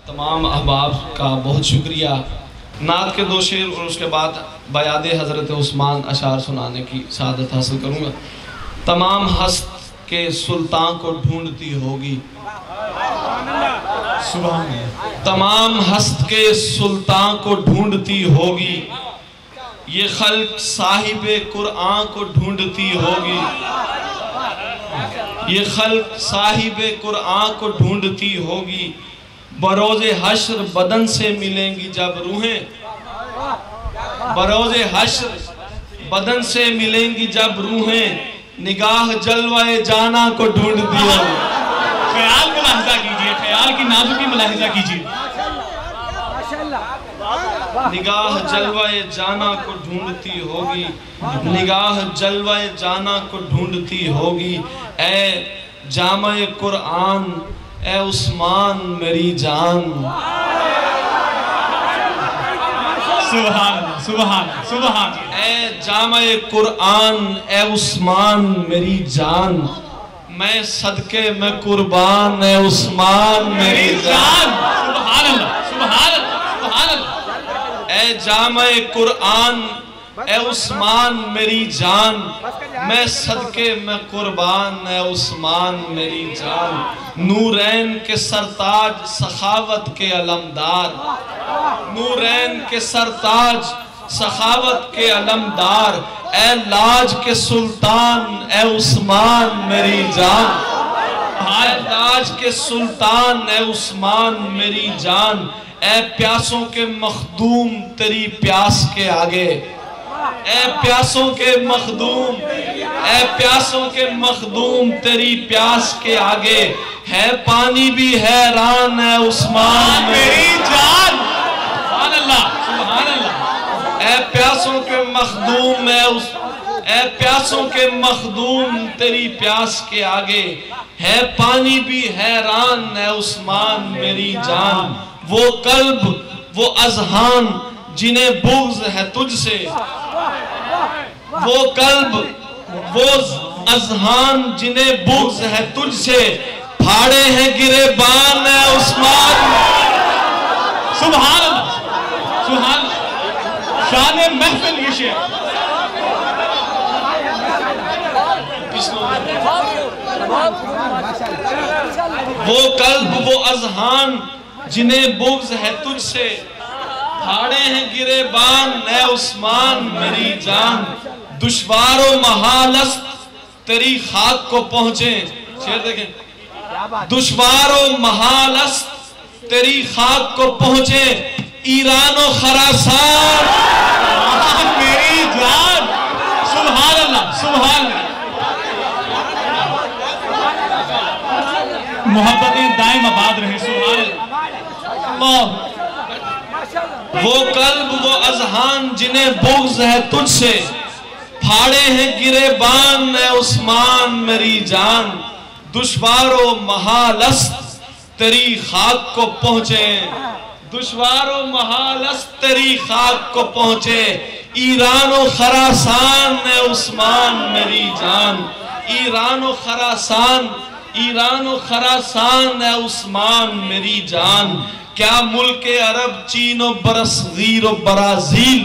تمام احباب کا بہت شکریہ. نعت کے 2 شعر اور اس کے بعد بیاد حضرت عثمان اشعار سنانے کی سعادت حاصل کروں گا. تمام ہست کے سلطان کو ڈھونڈتی ہوگی، تمام ہست کے سلطان کو ڈھونڈتی ہوگی، یہ خلق صاحب قرآن کو ڈھونڈتی ہوگی، یہ خلق صاحب قرآن کو ڈھونڈتی ہوگی. بروز حشر بدن سے ملیں گی جب روحیں، بروز حشر بدن سے ملیں گی جب روحیں، نگاہ جلوہ جانا کو ڈھونڈتی ہوگی. خیال ملاحظہ کیجئے، خیال کی نازکی ملاحظہ کیجئے. نگاہ جلوہ جانا کو ڈھونڈتی ہوگی، نگاہ جلوہ جانا کو ڈھونڈتی ہوگی. اے جامع قرآن، اے عثمان میری جان. سبحان اللہ، سبحان اللہ، سبحان اللہ. اے جامع قرآن، اے عثمان میری جان، میں صدقے میں قربان، اے عثمان میری جان. سبحان اللہ، سبحان اللہ، سبحان اللہ. اے جامع قرآن، اے عثمان میری جان، میں صدقے میں قربان، اے عثمان میری جان. نورین کے سرتاج سخاوت کے علمدار، نورین کے سرتاج سخاوت کے علمدار، اے لاج کے سلطان، اے عثمان میری جان. اے لاج کے سلطان، اے عثمان میری جان. اے پیاسوں کے مخدوم تیری پیاس کے آگے، اے پیاسوں کے مخدوم، اے پیاسوں کے مخدوم تیری پیاس کے آگے، ہے پانی بھی حیران، اے عثمان میری جان. سبحان اللہ، سبحان اللہ. اے پیاسوں کے مخدوم، اے پیاسوں کے مخدوم تیری پیاس کے آگے، ہے پانی بھی حیران، اے عثمان میری جان. وہ قلب، وہ اذہان جنہیں بغض ہے تجھ سے، وہ قلب، وہ اذہان جنہیں بغض ہے تجھ سے، پھاڑے ہیں گریبان، اے عثمان. سبحان اللہ، سبحان اللہ. شان محفل یہ شعر. وہ قلب، وہ اذہان جنہیں بغض ہے تجھ سے، پھاڑے ہیں گریبان، اے عثمان میری جان. دشوار و محال است تیری خاک کو پہنچے. شعر دیکھیں. دشوار و محال است تیری خاک کو پہنچے، ایران و خراسان میری جان. سبحان اللہ، سبحان اللہ. محبتیں دائم آباد رہے. سبحان اللہ. وہ قلب، وہ اذہان جنہیں بغض ہے تجھ سے، پھاڑے ہیں گریبان، اے عثمان میری جان. دشوار و محال است تیری خاک کو پہنچے، دشوار و محال است تیری خاک کو پہنچے، ایران و خراسان، اے عثمان میری جان. ایران و خراسان، ایران و خراسان، اے عثمان میری جان. کیا ملک عرب، چین و برصغیر و برازیل،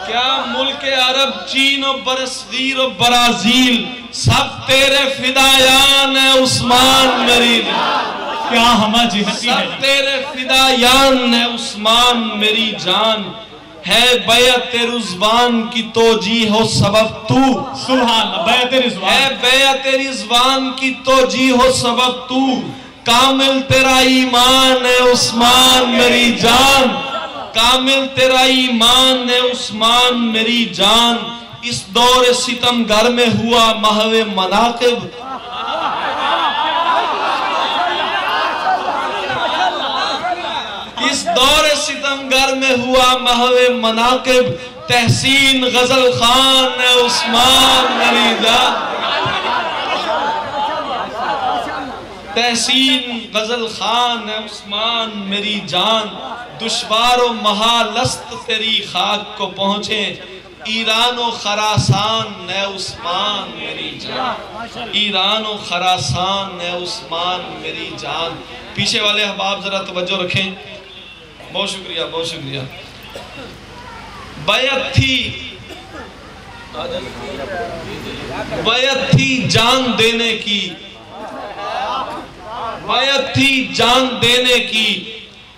کیا ملک عرب، چین و برصغیر و برازیل، سب تیرے فدایان، اے عثمان میری جان. کیا ہمہ جہتی ہے، سب تیرے فدایان، اے عثمان میری جان. ہے بیعت رضوان کی توجیہ و سبب تو. سبحان اللہ. بیعت ہے رضوان. بیعت رضوان کی توجیہ و سبب تو. کامل تیرا ایمان، اے عثمان میری جان. کامل تیرا ایمان، اے عثمان میری جان. اس دور ستمگر میں ہوا محو مناقب، اس دور ستمگر میں ہوا محو مناقب. تحسین غزل خان، اے عثمان میری جان. تحسین غزل خان، اے عثمان میری جان. دشوار و محال است تیری خاک کو پہنچے، ایران و خراسان اے عثمان میری جان، ایران و خراسان اے عثمان میری جان۔ پیچھے والے احباب ذرا توجہ رکھیں، بہت شکریہ بہت شکریہ۔ بیعت تھی جان دینے کی، بیعت تھی جان دینے کی،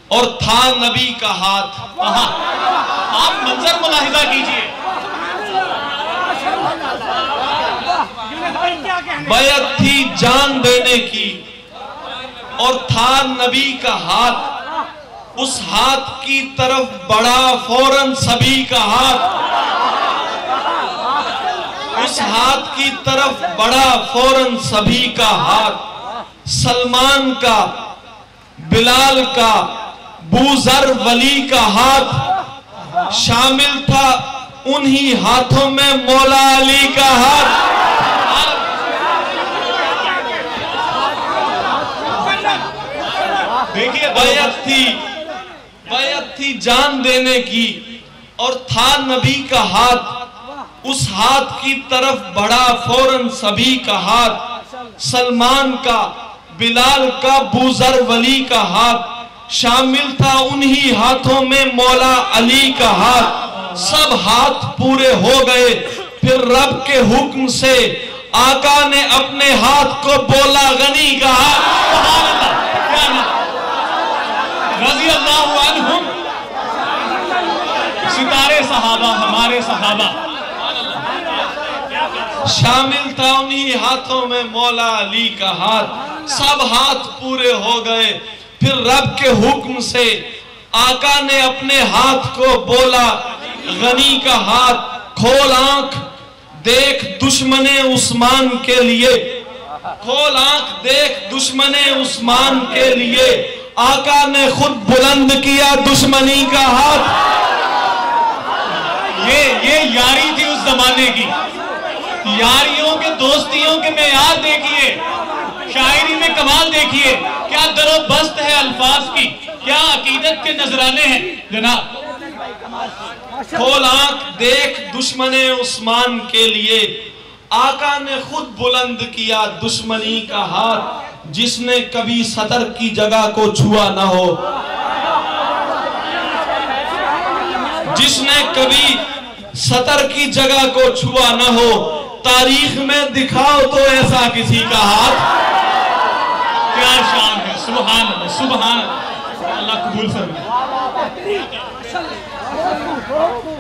اور تھا نبی کا ہاتھ۔ آپ منظر ملاحظہ کیجئے، بیعت تھی جان دینے کی اور تھا نبی کا ہاتھ، اس ہاتھ کی طرف بڑھا فوراً سبھی کا ہاتھ، اس ہاتھ کی طرف بڑھا فوراً سبھی کا ہاتھ۔ سلمان کا، بلال کا، بوذر ولی کا ہاتھ، شامل تھا انہی ہاتھوں میں مولا علی کا ہاتھ۔ دیکھیے بیعت تھی جان دینے کی اور تھا نبی کا ہاتھ، اس ہاتھ کی طرف بڑھا فوراً سبھی کا ہاتھ۔ سلمان کا، بلال کا، بوذر ولی کا ہاتھ، شامل تھا انہی ہاتھوں میں مولا علی کا ہاتھ۔ سب ہاتھ پورے ہو گئے، پھر رب کے حکم سے آقا نے اپنے ہاتھ کو بولا غنی کا ہاتھ۔ سبحان اللہ، کیا نام رضی اللہ عنہم، ستارے صحابہ، ہمارے صحابہ۔ شامل تھا انہی ہاتھوں میں مولا علی کا ہاتھ۔ سب ہاتھ پورے ہو گئے، پھر رب کے حکم سے آقا نے اپنے ہاتھ کو بولا غنی کا ہاتھ۔ کھول آنکھ دیکھ دشمن عثمان کے لیے، کھول آنکھ دیکھ دشمن عثمان کے لیے، آقا نے خود بلند کیا دشمنی کا ہاتھ۔ یہ یاری تھی اس زمانے کی، یاریوں کے، دوستیوں کے معیار دیکھیے، شاعری میں کمال دیکھیے، کیا در و بست ہے الفاظ کی، کیا عقیدت کے نذرانے ہیں جناب۔ کھول آنکھ دیکھ دشمن عثمان کے لیے، آقا نے خود بلند کیا دشمنی کا ہاتھ۔ جس نے کبھی سطر کی جگہ کو چھوا نہ ہو، جس نے کبھی سطر کی جگہ کو چھوا نہ ہو، تاریخ میں دکھاؤ تو ایسا کسی کا ہاتھ۔ کیا شان ہے، سبحان اللہ سبحان اللہ، اللہ قبول فرمائے۔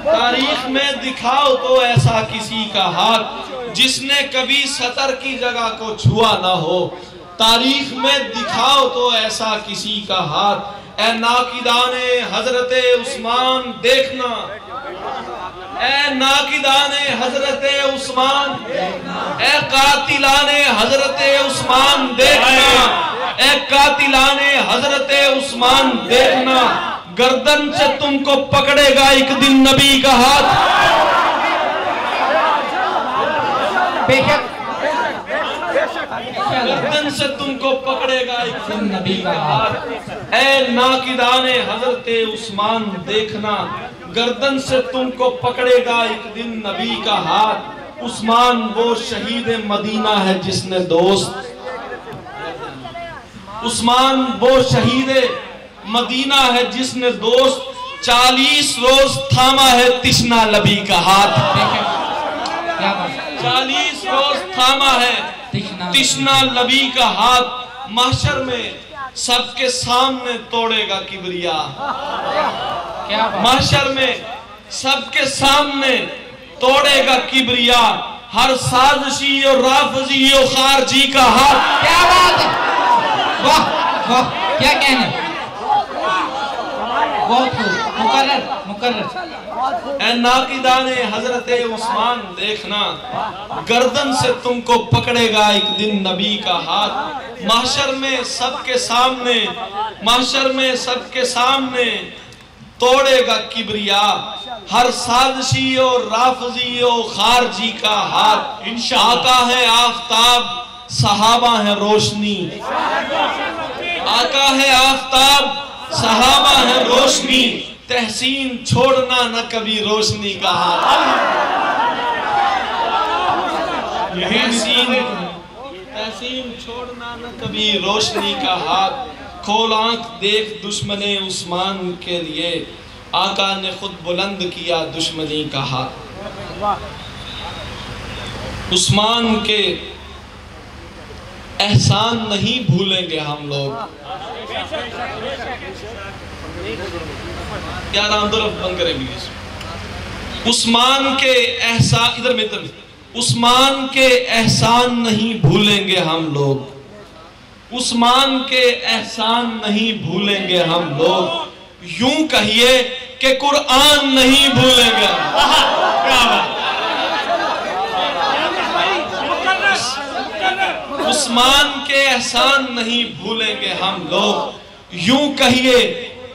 تاریخ میں دکھاؤ تو ایسا کسی کا ہاتھ، جس نے کبھی سطر کی جگہ کو چھوا نہ ہو، تاریخ میں دکھاؤ تو ایسا کسی کا ہاتھ۔ اے ناقدان حضرت عثمان دیکھنا، اے ناقدان حضرت عثمان، اے قاتلان حضرت عثمان دیکھنا، اے قاتلان حضرت عثمان دیکھنا، گردن سے تم کو پکڑے گا ایک دن نبی کا ہاتھ۔ گردن سے تم کو پکڑے گا ایک دن نبی کا ہاتھ۔ اے ناقدان حضرت عثمان دیکھنا، گردن سے تم کو پکڑے گا ایک دن نبی کا ہاتھ۔ عثمان وہ شہید مدینہ ہے جس نے دوست، عثمان وہ شہید مدینہ ہے جس نے دوست 40 روز تھاما ہے تشنا لبی کا ہاتھ۔ 40 روز تھاما ہے تشنا لبی کا ہاتھ۔ محشر میں سب کے سامنے توڑے گا کبریا، محشر میں سب کے سامنے توڑے گا کبریا، ہر سازشی اور رافضی اور خارجی کا ہاتھ۔ کیا بات ہے، واہ واہ، کیا کہنا، بہت خوب، مقرر۔ اے ناقدان حضرت عثمان دیکھنا، گردن سے تم کو پکڑے گا ایک دن نبی کا ہاتھ۔ محشر میں سب کے سامنے، محشر میں سب کے سامنے توڑے گا کبریا، ہر سازشی اور رافضی اور خارجی کا ہاتھ۔ آقا ہے آفتاب، صحابہ ہے روشنی، آقا ہے آفتاب، صحابہ ہے روشنی، تحسین چھوڑنا نہ کبھی روشنی کا ہاتھ، تحسین چھوڑنا نہ کبھی روشنی کا ہاتھ، کھول آنکھ دیکھ دشمن عثمان کے لیے، آقا نے خود بلند کیا دشمنی کا ہاتھ۔ عثمان کے احسان نہیں بھولیں گے ہم لوگ۔ یار ہم طرف بند کریں بھی، عثمان کے احسان، ادھر میں عثمان کے احسان نہیں بھولیں گے ہم لوگ، عثمان کے احسان نہیں بھولیں گے ہم لوگ، یوں کہیے کہ قرآن نہیں بھولیں گے۔ عثمان کے احسان نہیں بھولیں گے ہم لوگ، یوں کہیے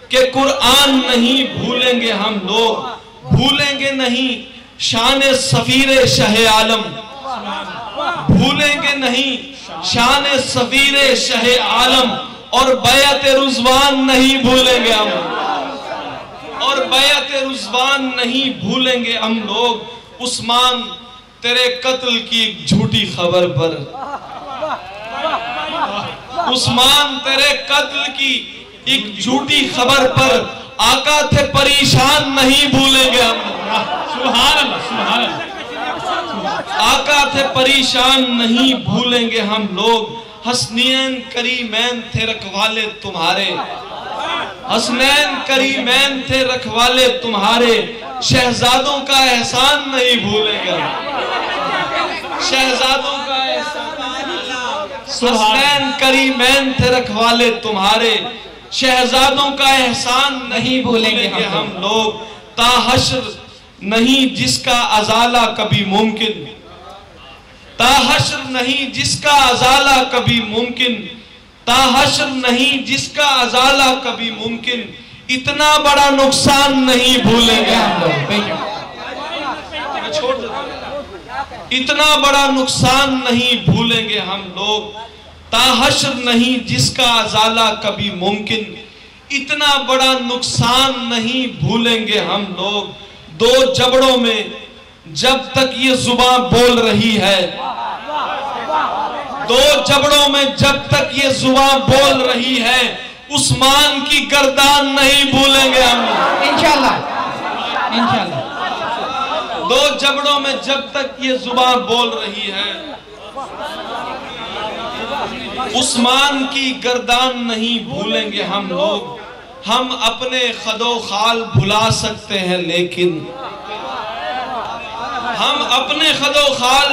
کہ قرآن نہیں بھولیں گے ہم لوگ، بھولیں گے نہیں شان سفیر شہ عالم، بھولیں گے نہیں شان سفیر شہ عالم، اور بیعت رضوان نہیں بھولیں گے ہم، اور بیعت رضوان نہیں بھولیں گے ہم لوگ۔ عثمان تیرے قتل کی ایک جھوٹی خبر پر، عثمان تیرے قتل کی ایک جھوٹی خبر پر آقا تھے پریشان نہیں بھولیں گے ہم، سبحان اللہ سبحان اللہ، آقا تھے پریشان نہیں بھولیں گے ہم لوگ۔ حسنین کریمین تھے رکھوالے تمہارے، حسنین کریمین تھے رکھوالے تمہارے، شہزادوں کا احسان نہیں بھولیں گے ہم، شہزادوں کا احسان، حسنین کریمین تھے رکھوالے تمہارے، شہزادوں کا احسان نہیں بھولیں گے ہم لوگ۔ تا حشر نہیں جس کا ازالہ کبھی ممکن، تا حشر نہیں جس کا ازالہ کبھی ممکن، تا حشر نہیں جس کا ازالہ کبھی ممکن، اتنا بڑا نقصان نہیں بھولیں گے ہم لوگ، اتنا بڑا نقصان نہیں بھولیں گے ہم لوگ۔ تا حشر نہیں جس کا ازالہ کبھی ممکن، اتنا بڑا نقصان نہیں بھولیں گے ہم لوگ۔ دو جبڑوں میں جب تک یہ زبان بول رہی ہے، دو جبڑوں میں جب تک یہ زبان بول رہی ہے، عثمان کی گردان نہیں بھولیں گے ہم، انشاءاللہ انشاءاللہ۔ دو جبڑوں میں جب تک یہ زبان بول رہی ہے، عثمان کی گردان نہیں بھولیں گے ہم لوگ۔ ہم اپنے خد و خال بھلا سکتے ہیں لیکن، ہم اپنے خد و خال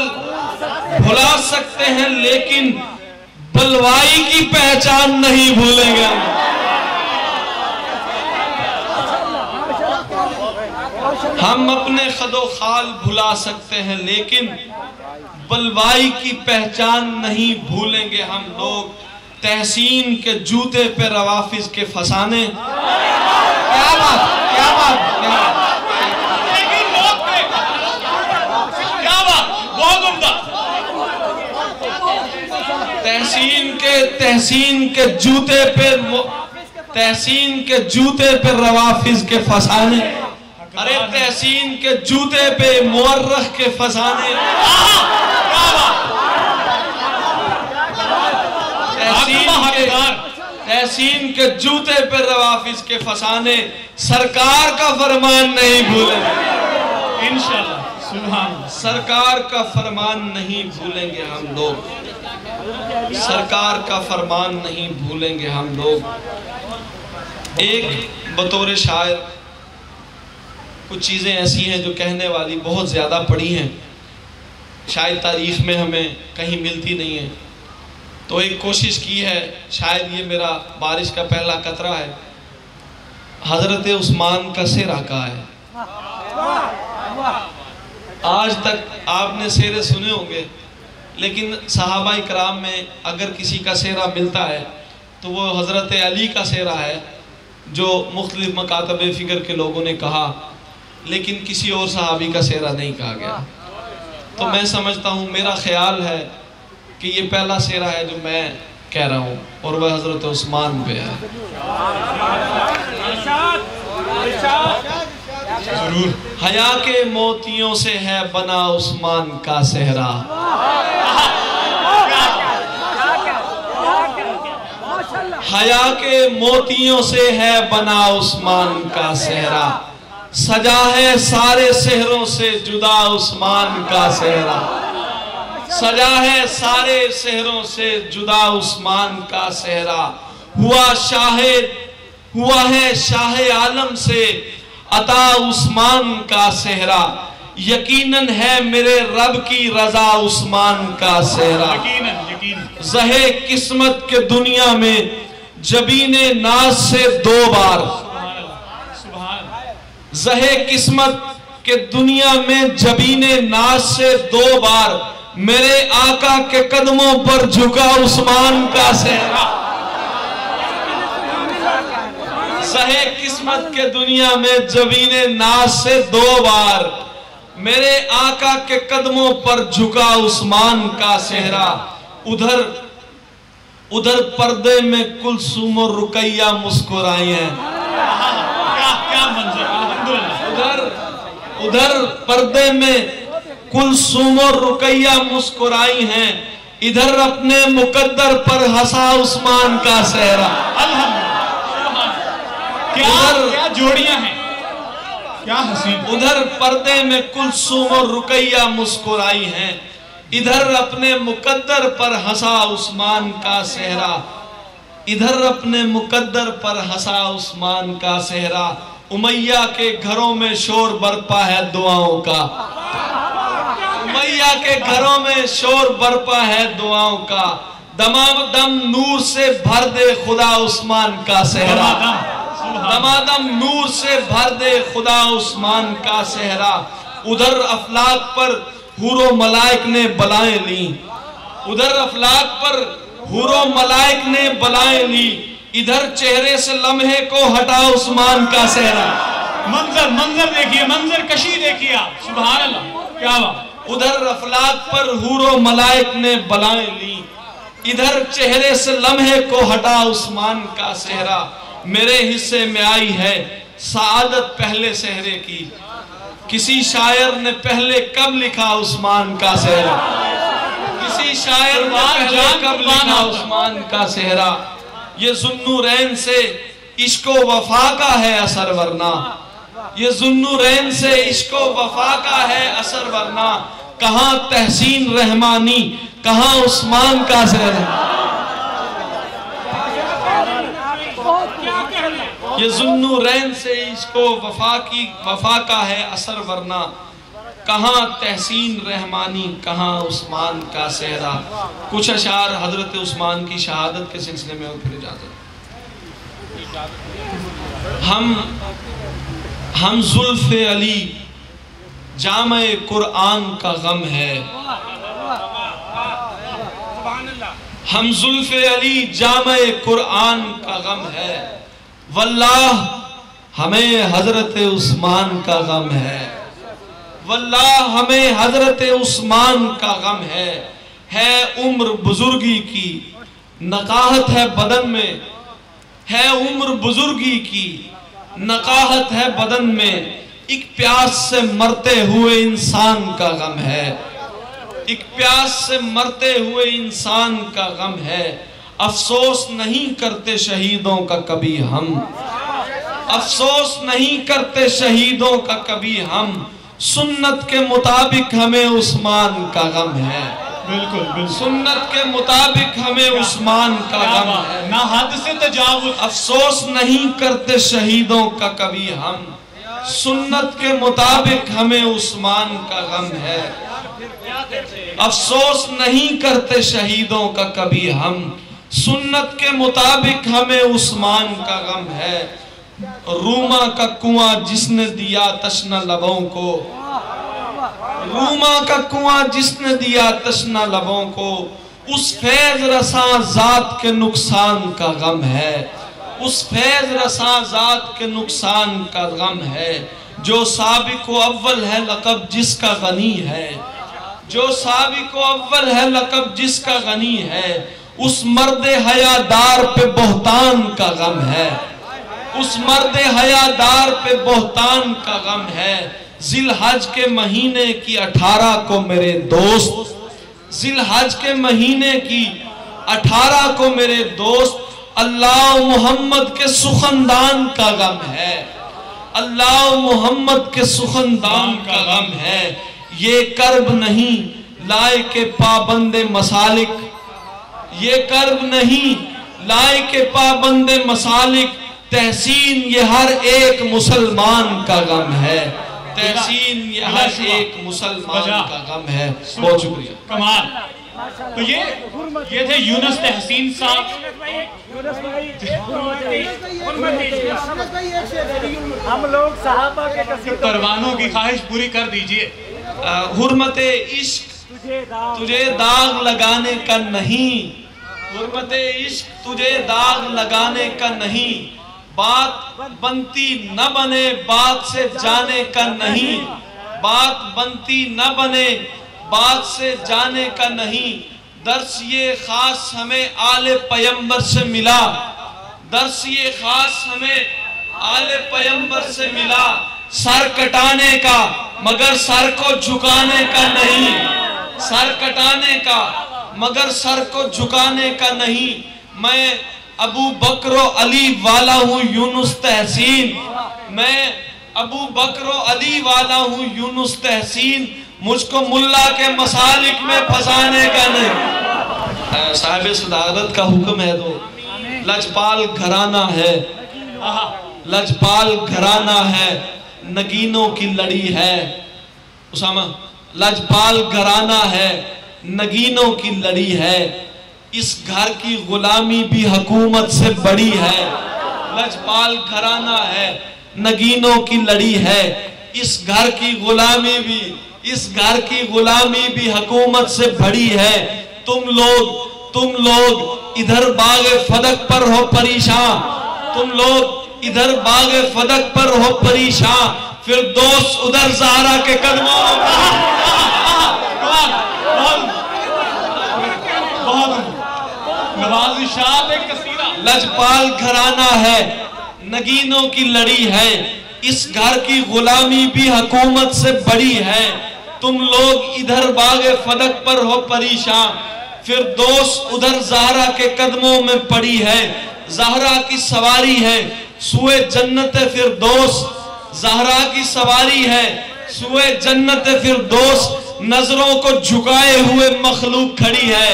بھلا سکتے ہیں لیکن بلوائی کی پہچان نہیں بھولیں گے ہم۔ ہم اپنے خد و خال بھلا سکتے ہیں لیکن بلوائی کی پہچان نہیں بھولیں گے ہم لوگ۔ تحسین کے جوتے پہ روافظ کے فسانے، کیا بات کیا بات کیا بات، کیا بات، بہت عمدہ۔ تحسین کے جوتے پہ روافظ کے فسانے، ارے تحسین کے جوتے پہ مورخ کے فسانے، تحسین کے جوتے پہ روافظ کے فسانے، سرکار کا فرمان نہیں بھولیں گے انشاءاللہ سبحان اللہ، سرکار کا فرمان نہیں بھولیں گے ہم لوگ، سرکار کا فرمان نہیں بھولیں گے ہم لوگ۔ ایک بطور شاعر کچھ چیزیں ایسی ہیں جو کہنے والی بہت زیادہ پڑی ہیں، شاید تاریخ میں ہمیں کہیں ملتی نہیں ہیں، تو ایک کوشش کی ہے، شاید یہ میرا بارش کا پہلا قطرہ ہے۔ حضرت عثمان کا سیرہ کہا ہے، آج تک آپ نے سیرے سنے ہوں گے، لیکن صحابہ کرام میں اگر کسی کا سیرہ ملتا ہے تو وہ حضرت علی کا سیرہ ہے جو مختلف مکاتب فکر کے لوگوں نے کہا، لیکن کسی اور صحابی کا سیرہ نہیں کہا گیا۔ تو میں سمجھتا ہوں، میرا خیال ہے کہ یہ پہلا سیرہ ہے جو میں کہہ رہا ہوں، اور وہ حضرت عثمان پہ ہے۔ ضرور. حیا کے موتیوں سے ہے بنا عثمان کا صحرا. حیا کے موتیوں سے ہے بنا عثمان کا صحرا. سجا ہے سارے صحروں سے جدا عثمان کا صحرا. سجا ہے سارے صحروں سے جدا عثمان کا صحرا. ہوا ہے شاہ عالم سے عطا عثمان کا صحرا. یقیناً ہے میرے رب کی رضا عثمان کا صحرا. زہے قسمت کے دنیا میں جبین ناز سے 2 بار. زہے قسمت کے دنیا میں جبین ناز سے 2 بار میرے آقا کے قدموں پر جھکا عثمان کا صحرا. زہے قسمت کے دنیا میں جبین ناز سے 2 بار میرے آقا کے قدموں پر جھکا عثمان کا صحرا. ادھر پردے میں کلثوم اور رقیہ مسکرائی ہیں. کیا منظر. ادھر پردے میں کلثوم اور رقیہ مسکرائی ہیں. ادھر اپنے مقدر پر ہنسا عثمان کا صحرا. کیا جوڑیاں ہیں, کیا حسین. ادھر پردے میں کلثوم اور رقیہ مسکرائی ہیں. ادھر اپنے مقدر پر ہنسا عثمان کا صحرا. ادھر اپنے مقدر پر ہنسا عثمان کا صحرا. امیہ کے گھروں میں شور برپا ہے دعاؤں کا. امیہ کے گھروں میں شور برپا ہے دعاؤں کا. دمادم نور سے بھر دے خدا عثمان کا صحرا. دمادم نور سے بھر دے خدا عثمان کا صحرا. ادھر افلاک پر حور و ملائک نے بلائیں لی. ادھر افلاک پر حور و ملائک نے بلائیں لی. ادھر چہرے سے لمحے کو ہٹا عثمان کا صحرا. منظر دیکھیے, منظر کشی دیکھیے آپ. سبحان اللہ, کیا بات. ادھر افلاک پر حور و ملائک نے بلائیں لی. ادھر چہرے سے لمحے کو ہٹا عثمان کا صحرا. میرے حصے میں آئی ہے سعادت پہلے صحرے کی. کسی شاعر نے پہلے کب لکھا عثمان کا صحرا. کسی شاعر نے پہلے کب لکھا عثمان کا صحرا. یہ ذوالنورین سے عشق و وفا کا ہے اثر ورنہ. یہ ذوالنورین سے عشق و وفا کا ہے اثر ورنہ. کہاں تحسین رحمانی, کہاں عثمان کا صحرا. یہ ذوالنورین سے عشق و وفا کا ہے اثر ورنہ. کہاں تحسین رحمانی, کہاں عثمان کا صحرا. کچھ اشعار حضرت عثمان کی شہادت کے سلسلے میں اور پھر اجازت. ہم زلف علی جامع قرآن کا غم ہے. ہم زلف علی جامع قرآن کا غم ہے. واللہ ہمیں حضرت عثمان کا غم ہے. واللہ ہمیں حضرت عثمان کا غم ہے. ہے عمر بزرگی کی نقاہت ہے بدن میں. ہے عمر بزرگی کی نقاہت ہے بدن میں. ایک پیاس سے مرتے ہوئے انسان کا غم ہے. ایک پیاس سے مرتے ہوئے انسان کا غم ہے. افسوس نہیں کرتے شہیدوں کا کبھی ہم. افسوس نہیں کرتے شہیدوں کا کبھی ہم. سنت کے مطابق ہمیں عثمان کا غم ہے. بالکل سنت کے مطابق ہمیں عثمان کا غم ہے. نہ حد سے تجاوز. افسوس نہیں کرتے شہیدوں کا کبھی ہم. سنت کے مطابق ہمیں عثمان کا غم ہے. افسوس نہیں کرتے شہیدوں کا کبھی ہم. سنت کے مطابق ہمیں عثمان کا غم ہے. روما کا کنواں جس نے دیا تشنہ لبوں کو. روما کا کنواں جس نے دیا تشنہ لبوں کو. اس فیض رساں ذات کے نقصان کا غم ہے. اس فیض رساں ذات کے نقصان کا غم ہے. جو سابق و اول ہے لقب جس کا غنی ہے. جو سابق و اول ہے لقب جس کا غنی ہے. اس مرد حیادار پہ بہتان کا غم ہے. اس مرد حیادار پہ بہتان کا غم ہے۔ ذی الحج کے مہینے کی 18 کو میرے دوست، ذی الحج کے مہینے کی 18 کو میرے دوست، اللہ محمد کے سخندان کا غم ہے، اللہ محمد کے سخندان کا غم ہے۔ یہ کرب نہیں لائے کے پابند مسالک، یہ کرب نہیں لائے کے پابند مسالک، تحسین یہ ہر ایک مسلمان کا غم ہے، تحسین یہ ہر ایک مسلمان کا غم ہے۔ بہت شکریہ۔ کمال۔ تو یہ تھے یونس تحسین صاحب۔ ہم لوگ صحابہ کے قصیدوں پروانوں کی خواہش پوری کر دیجئے۔ حرمت عشق تجھے داغ لگانے کا نہیں، حرمت عشق تجھے داغ لگانے کا نہیں، بات بنتی نہ بنے بات سے جانے کا نہیں، بات بنتی نہ بنے بات سے جانے کا نہیں۔ درس یہ خاص ہمیں آل پیمبر سے ملا، درس یہ خاص ہمیں آل پیمبر سے ملا، سر کٹانے کا مگر سر کو جھکانے کا نہیں، سر کٹانے کا مگر سر کو جھکانے کا نہیں۔ میں ابو بکر و علی والا ہوں یونس تحسین، میں ابو بکر و علی والا ہوں یونس تحسین، مجھ کو ملا کے مسالک میں پھنسانے کا نہیں۔ صاحب صدارت کا حکم ہے تو لجپال گھرانہ ہے، لجپال گھرانہ ہے، نگینوں کی لڑی ہے۔ اسامہ، لجپال گھرانہ ہے، نگینوں کی لڑی ہے، اس گھر کی غلامی بھی حکومت سے بڑی ہے۔ لجپال گھرانہ ہے، نگینوں کی لڑی ہے، اس گھر کی غلامی بھی، اس گھر کی غلامی بھی حکومت سے بڑی ہے۔ تم لوگ ادھر باغ فدق پر ہو پریشان، تم لوگ ادھر باغ فدق پر ہو پریشان، پھر دوست ادھر زہرا کے قدموں نوازشات ایک قصیدہ۔ لجپال گھرانہ ہے، نگینوں کی لڑی ہے، اس گھر کی غلامی بھی حکومت سے بڑی ہے۔ تم لوگ ادھر باغ فدق پر ہو پریشان، پھر دوست ادھر زہرا کے قدموں میں پڑی ہے۔ زہرا کی سواری ہے سوئے جنت فردوس، زہرا کی سواری ہے سوئے جنت فردوس، نظروں کو جھکائے ہوئے مخلوق کھڑی ہے،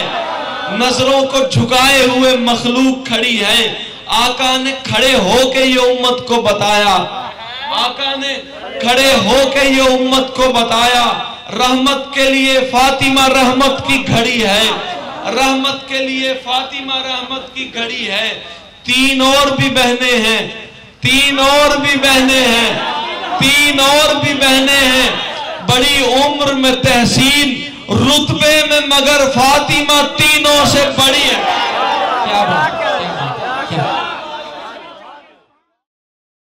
نظروں کو جھکائے ہوئے مخلوق کھڑی ہے۔ آقا نے کھڑے ہو کے یہ امت کو بتایا، آقا نے کھڑے ہو کے یہ امت کو بتایا، رحمت کے لیے فاطمہ رحمت کی گھڑی ہے، رحمت کے لیے فاطمہ رحمت کی گھڑی ہے۔ تین اور بھی بہنیں ہیں، تین اور بھی بہنیں ہیں، تین اور بھی بہنیں ہیں، بڑی عمر میں تحسین، رتبے میں مگر فاطمہ تینوں سے بڑی ہے۔